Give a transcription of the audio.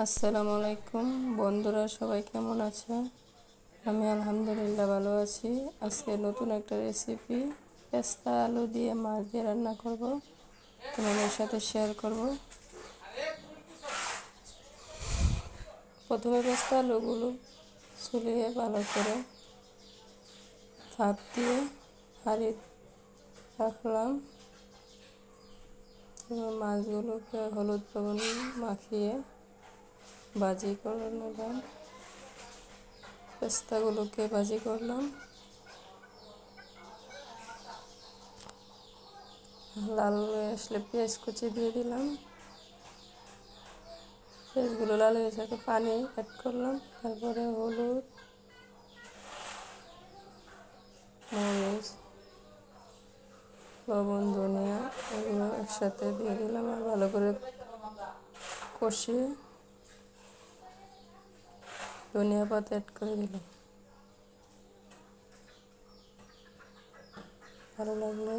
আসসালামু আলাইকুম বন্ধুরা, সবাই কেমন আছে? আমি আলহামদুলিল্লাহ ভালো আছি। আজকে নতুন একটা রেসিপি পেস্তা আলু দিয়ে মাছ দিয়ে রান্না করব, তোমাদের সাথে শেয়ার করব। প্রথমে পেস্তা আলুগুলো ছুলিয়ে ভালো করে ভাপ দিয়ে হাঁড়ি রাখলাম। মাছগুলোকে হলুদ লবণ মাখিয়ে ভাজি করে নিলাম। পেস্তাগুলোকে ভাজি করলাম, লাল হয়ে আসলে পেঁয়াজ কুচি দিয়ে দিলাম। পেঁয়াজগুলো লাল হয়ে সাথে পানি অ্যাড করলাম, তারপরে হলুদ, মরিচ, লবণ, ধনিয়া এগুলো একসাথে দিয়ে দিলাম আর ভালো করে কষিয়ে ধনিয়া পাতা অ্যাড করে দিলাম। ভালো লাগলে